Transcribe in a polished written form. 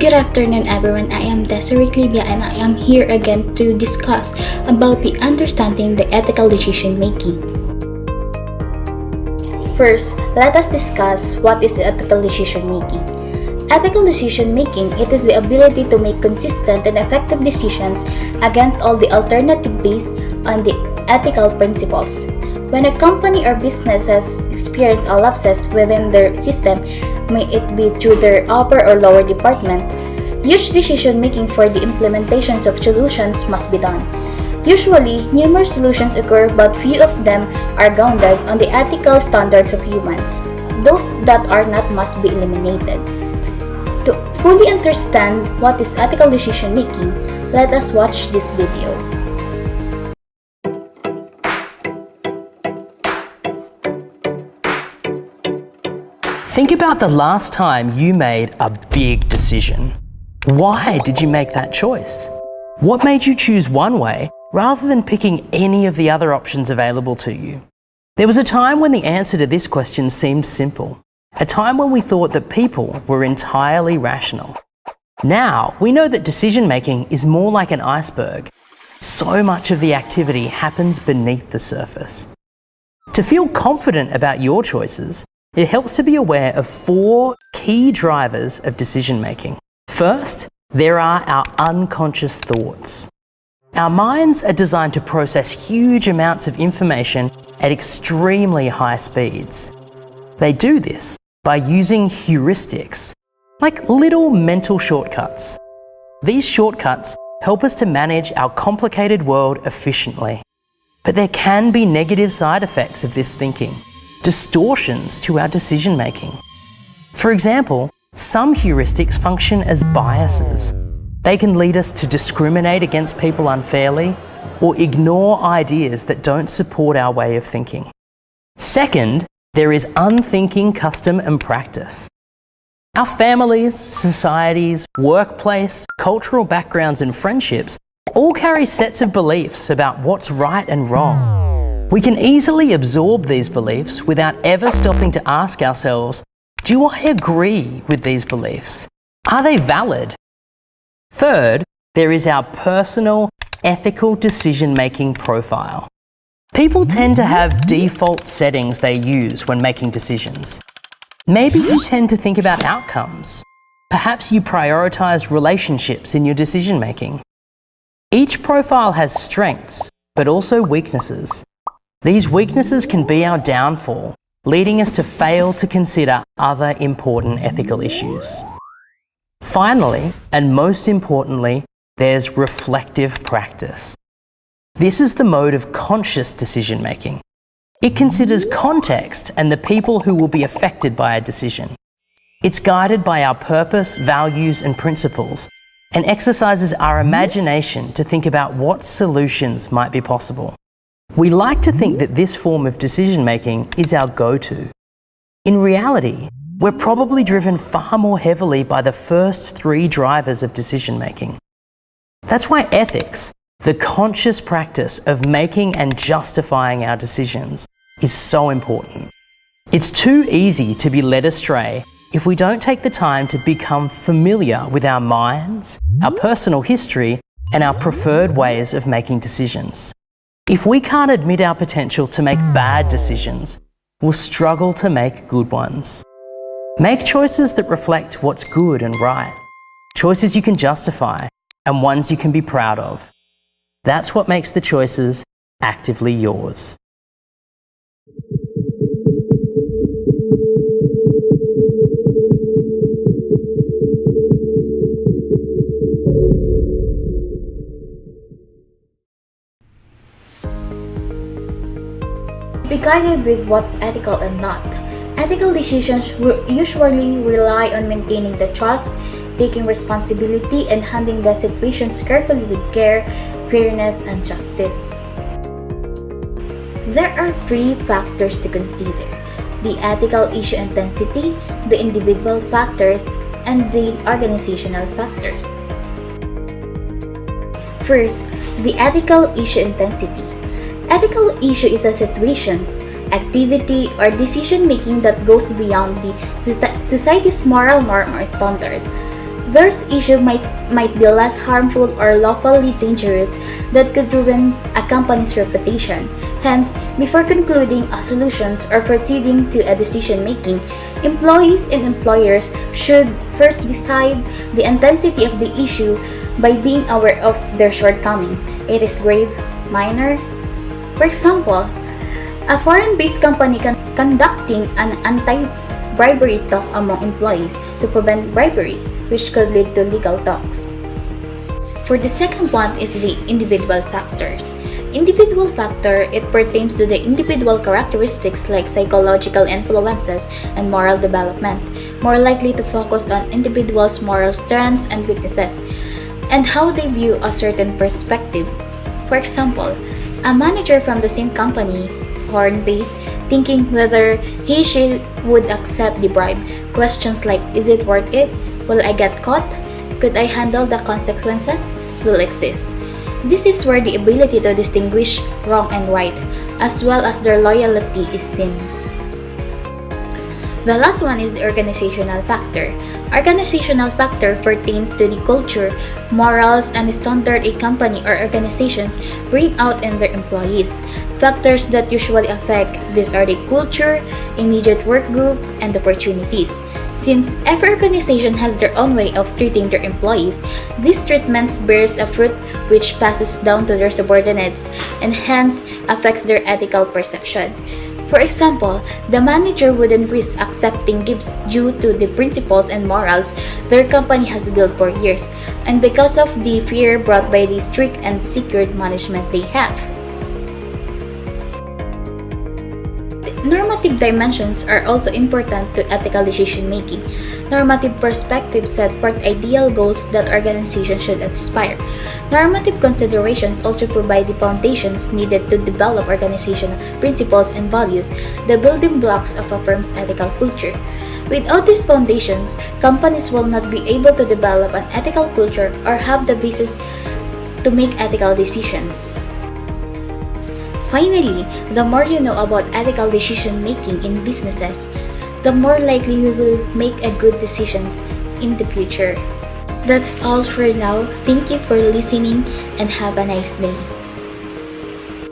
Good afternoon everyone, I am Desiree Eclevia and I am here again to discuss about the understanding the ethical decision making. First, let us discuss what is ethical decision making. Ethical decision making, it is the ability to make consistent and effective decisions against all the alternative based on the ethical principles. When a company or business has experienced a lapses within their system, may it be through their upper or lower department, huge decision making for the implementations of solutions must be done. Usually, numerous solutions occur but few of them are grounded on the ethical standards of human. Those that are not must be eliminated. To fully understand what is ethical decision making, let us watch this video. Think about the last time you made a big decision. Why did you make that choice? What made you choose one way rather than picking any of the other options available to you? There was a time when the answer to this question seemed simple, a time when we thought that people were entirely rational. Now, we know that decision-making is more like an iceberg. So much of the activity happens beneath the surface. To feel confident about your choices, it helps to be aware of 4 key drivers of decision-making. First, there are our unconscious thoughts. Our minds are designed to process huge amounts of information at extremely high speeds. They do this by using heuristics, like little mental shortcuts. These shortcuts help us to manage our complicated world efficiently. But there can be negative side effects of this thinking, distortions to our decision-making. For example, some heuristics function as biases. They can lead us to discriminate against people unfairly or ignore ideas that don't support our way of thinking. Second, there is unthinking custom and practice. Our families, societies, workplace, cultural backgrounds and friendships all carry sets of beliefs about what's right and wrong. We can easily absorb these beliefs without ever stopping to ask ourselves, do I agree with these beliefs? Are they valid? Third, there is our personal ethical decision-making profile. People tend to have default settings they use when making decisions. Maybe you tend to think about outcomes. Perhaps you prioritize relationships in your decision-making. Each profile has strengths, but also weaknesses. These weaknesses can be our downfall, leading us to fail to consider other important ethical issues. Finally, and most importantly, there's reflective practice. This is the mode of conscious decision-making. It considers context and the people who will be affected by a decision. It's guided by our purpose, values, and principles, and exercises our imagination to think about what solutions might be possible. We like to think that this form of decision-making is our go-to. In reality, we're probably driven far more heavily by the first 3 drivers of decision-making. That's why ethics, the conscious practice of making and justifying our decisions, is so important. It's too easy to be led astray if we don't take the time to become familiar with our minds, our personal history, and our preferred ways of making decisions. If we can't admit our potential to make bad decisions, we'll struggle to make good ones. Make choices that reflect what's good and right, choices you can justify, and ones you can be proud of. That's what makes the choices actively yours. Be guided with what's ethical and not. Ethical decisions usually rely on maintaining the trust, taking responsibility, and handling the situations carefully with care, fairness, and justice. There are 3 factors to consider: the ethical issue intensity, the individual factors, and the organizational factors. First, the ethical issue intensity. Ethical issue is a situations, activity, or decision-making that goes beyond the society's moral norm or standard. Those issues might be less harmful or lawfully dangerous that could ruin a company's reputation. Hence, before concluding a solutions or proceeding to a decision making, employees and employers should first decide the intensity of the issue by being aware of their shortcoming. It is grave, minor. For example, a foreign-based company conducting an anti-bribery talk among employees to prevent bribery, which could lead to legal talks. For the second one is the individual factor. Individual factor, it pertains to the individual characteristics like psychological influences and moral development, more likely to focus on individuals' moral strengths and weaknesses, and how they view a certain perspective. For example, a manager from the same company, foreign-based, thinking whether she would accept the bribe. Questions like, is it worth it? Will I get caught? Could I handle the consequences? Will exist. This is where the ability to distinguish wrong and right, as well as their loyalty, is seen. The last one is the organizational factor. Organizational factor pertains to the culture, morals, and standard a company or organizations bring out in their employees. Factors that usually affect these are the culture, immediate work group, and opportunities. Since every organization has their own way of treating their employees, these treatments bears a fruit which passes down to their subordinates and hence affects their ethical perception. For example, the manager wouldn't risk accepting gifts due to the principles and morals their company has built for years, and because of the fear brought by the strict and secured management they have. Normative dimensions are also important to ethical decision making. Normative perspectives set forth ideal goals that organizations should aspire. Normative considerations also provide the foundations needed to develop organizational principles and values, the building blocks of a firm's ethical culture. Without these foundations, companies will not be able to develop an ethical culture or have the basis to make ethical decisions. Finally, the more you know about ethical decision making in businesses, the more likely you will make a good decisions in the future. That's all for now. Thank you for listening and have a nice day.